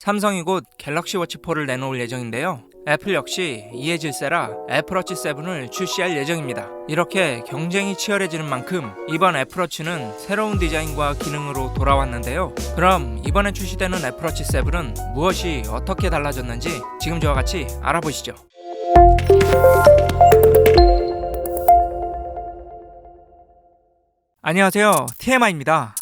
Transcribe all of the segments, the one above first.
삼성이 곧 갤럭시 워치 4를 내놓을 예정인데요. 애플 역시 이에 질세라 애플워치 7을 출시할 예정입니다. 이렇게 경쟁이 치열해지는 만큼 이번 애플워치는 새로운 디자인과 기능으로 돌아왔는데요. 그럼 이번에 출시되는 애플워치 7은 무엇이 어떻게 달라졌는지 지금 저와 같이 알아보시죠. 안녕하세요, TMI입니다.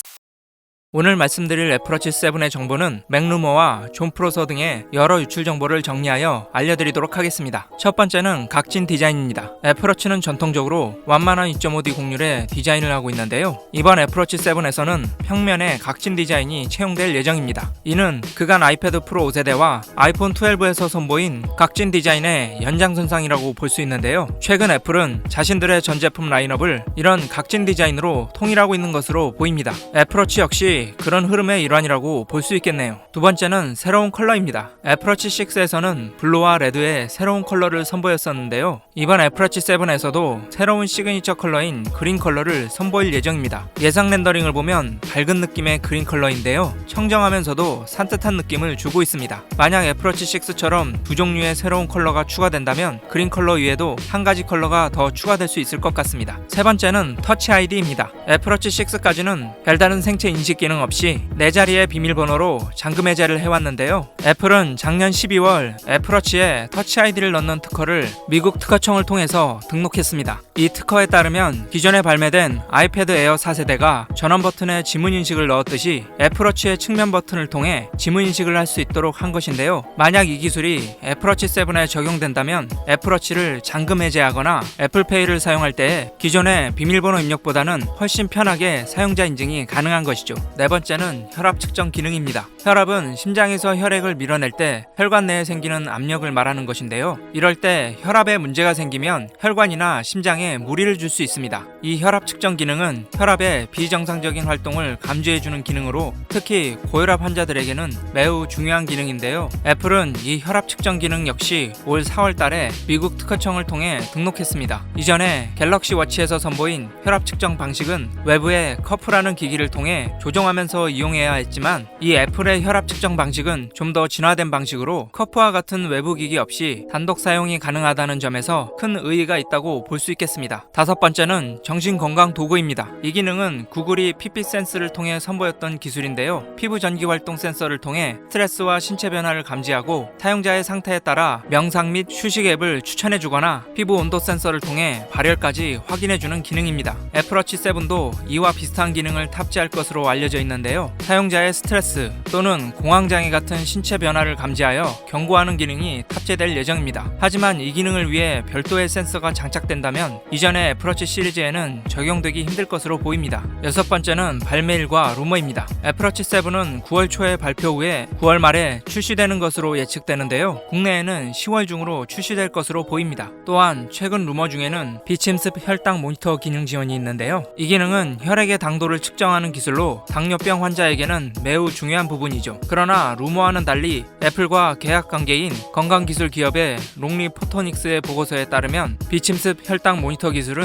오늘 말씀드릴 애플워치 7의 정보는 맥루머와 존 프로서 등의 여러 유출 정보를 정리하여 알려드리도록 하겠습니다. 첫 번째는 각진 디자인입니다. 애플워치는 전통적으로 완만한 2.5D 곡률의 디자인을 하고 있는데요. 이번 애플워치 7에서는 평면에 각진 디자인이 채용될 예정입니다. 이는 그간 아이패드 프로 5세대와 아이폰 12에서 선보인 각진 디자인의 연장선상이라고 볼 수 있는데요. 최근 애플은 자신들의 전 제품 라인업을 이런 각진 디자인으로 통일하고 있는 것으로 보입니다. 애플워치 역시 그런 흐름의 일환이라고 볼 수 있겠네요. 두 번째는 새로운 컬러입니다. 애플워치 6에서는 블루와 레드의 새로운 컬러를 선보였었는데요. 이번 애플워치 7에서도 새로운 시그니처 컬러인 그린 컬러를 선보일 예정입니다. 예상 렌더링을 보면 밝은 느낌의 그린 컬러인데요. 청정하면서도 산뜻한 느낌을 주고 있습니다. 만약 애플워치 6처럼 두 종류의 새로운 컬러가 추가된다면 그린 컬러 위에도 한 가지 컬러가 더 추가될 수 있을 것 같습니다. 세 번째는 터치 아이디입니다. 애플워치 6까지는 별다른 생체 인식 기능 없이 네 자리의 비밀번호로 잠금 해제를 해왔는데요. 애플은 작년 12월 애플워치에 터치 아이디를 넣는 특허를 미국 특허청을 통해서 등록했습니다. 이 특허에 따르면 기존에 발매된 아이패드 에어 4세대가 전원 버튼에 지문 인식을 넣었듯이 애플워치의 측면 버튼을 통해 지문 인식을 할 수 있도록 한 것인데요. 만약 이 기술이 애플워치 7에 적용된다면 애플워치를 잠금 해제하거나 애플페이를 사용할 때 기존의 비밀번호 입력보다는 훨씬 편하게 사용자 인증이 가능한 것이죠. 네 번째는 혈압 측정 기능입니다. 혈압은 심장에서 혈액을 밀어낼 때 혈관 내에 생기는 압력을 말하는 것인데요. 이럴 때 혈압에 문제가 생기면 혈관이나 심장에 무리를 줄 수 있습니다. 이 혈압 측정 기능은 혈압의 비정상적인 활동을 감지해주는 기능으로 특히 고혈압 환자들에게는 매우 중요한 기능인데요. 애플은 이 혈압 측정 기능 역시 올 4월 달에 미국 특허청을 통해 등록했습니다. 이전에 갤럭시 워치에서 선보인 혈압 측정 방식은 외부에 커프라는 기기를 통해 조정하면서 이용해야 했지만 이 애플의 혈압 측정 방식은 좀 더 진화된 방식으로 커프와 같은 외부 기기 없이 단독 사용이 가능하다는 점에서 큰 의의가 있다고 볼 수 있겠습니다. 다섯 번째는 정신건강 도구입니다. 이 기능은 구글이 피피센스를 통해 선보였던 기술인데요. 피부 전기 활동 센서를 통해 스트레스와 신체 변화를 감지하고 사용자의 상태에 따라 명상 및 휴식 앱을 추천해주거나 피부 온도 센서를 통해 발열까지 확인해주는 기능입니다. 애플워치 7도 이와 비슷한 기능을 탑재할 것으로 알려져 있는데요. 사용자의 스트레스 또는 공황장애 같은 신체 변화를 감지하여 경고하는 기능이 탑재될 예정입니다. 하지만 이 기능을 위해 별도의 센서가 장착된다면 이전의 애플워치 시리즈에는 적용되기 힘들 것으로 보입니다. 여섯 번째는 발매일과 루머입니다. 애플워치 7은 9월 초에 발표 후에 9월 말에 출시되는 것으로 예측되는데요. 국내에는 10월 중으로 출시될 것으로 보입니다. 또한 최근 루머 중에는 비침습 혈당 모니터 기능 지원이 있는데요. 이 기능은 혈액의 당도를 측정하는 기술로 당뇨병 환자에게는 매우 중요한 부분이죠. 그러나 루머와는 달리 애플과 계약 관계인 건강기술 기업의 롱리 포토닉스의 보고서에 따르면 비침습 혈당 모니터 기술은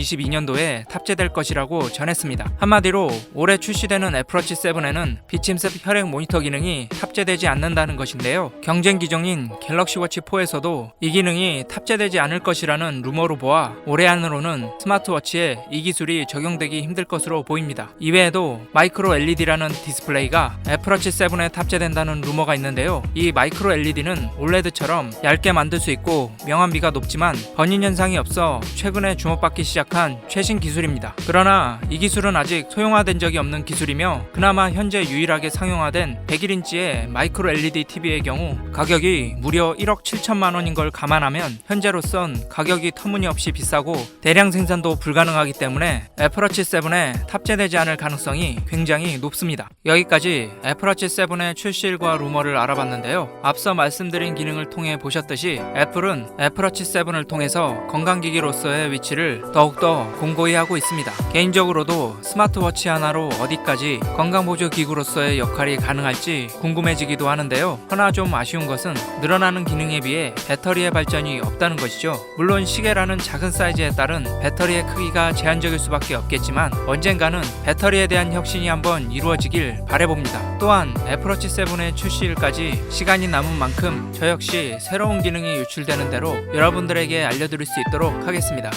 2022년도에 탑재될 것이라고 전했습니다. 한마디로 올해 출시되는 애플워치 7에는 비침습 혈액 모니터 기능이 탑재되지 않는다는 것인데요. 경쟁 기종인 갤럭시 워치 4에서도 이 기능이 탑재되지 않을 것이라는 루머로 보아 올해 안으로는 스마트워치에 이 기술이 적용되기 힘들 것으로 보입니다. 이외에도 마이크로 LED라는 디스플레이가 애플워치 7에 탑재된다는 루머가 있는데요. 이 마이크로 LED는 OLED처럼 얇게 만들 수 있고 명암비가 높지만 번인 현상이 없어 최근에 주목받기 시작한 최신 기술입니다. 그러나 이 기술은 아직 소형화된 적이 없는 기술이며 그나마 현재 유일하게 상용화된 101인치의 마이크로 LED TV의 경우 가격이 무려 1억 7천만 원인 걸 감안하면 현재로선 가격이 터무니없이 비싸고 대량 생산도 불가능하기 때문에 애플워치 7에 탑재되지 않을 가능성이 굉장히 높습니다. 여기까지 애플워치 7의 출시일과 루머를 알아봤는데요. 앞서 말씀드린 기능을 통해 보셨듯이 애플은 애플워치 7을 통해서 건강기기로서의 위치를 더욱더 공고히 하고 있습니다. 개인적으로도 스마트워치 하나로 어디까지 건강보조기구로서의 역할이 가능할지 궁금해 궁금해지기도 하는데요. 허나 좀 아쉬운 것은 늘어나는 기능에 비해 배터리의 발전이 없다는 것이죠. 물론 시계라는 작은 사이즈에 따른 배터리의 크기가 제한적일 수밖에 없겠지만 언젠가는 배터리에 대한 혁신이 한번 이루어지길 바라봅니다. 또한 애플워치 7의 출시일까지 시간이 남은 만큼 저 역시 새로운 기능이 유출되는 대로 여러분들에게 알려드릴 수 있도록 하겠습니다.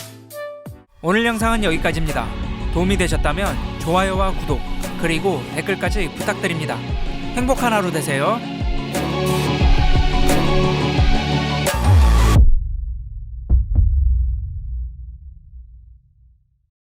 오늘 영상은 여기까지입니다. 도움이 되셨다면 좋아요와 구독, 그리고 댓글까지 부탁드립니다. 행복한 하루 되세요.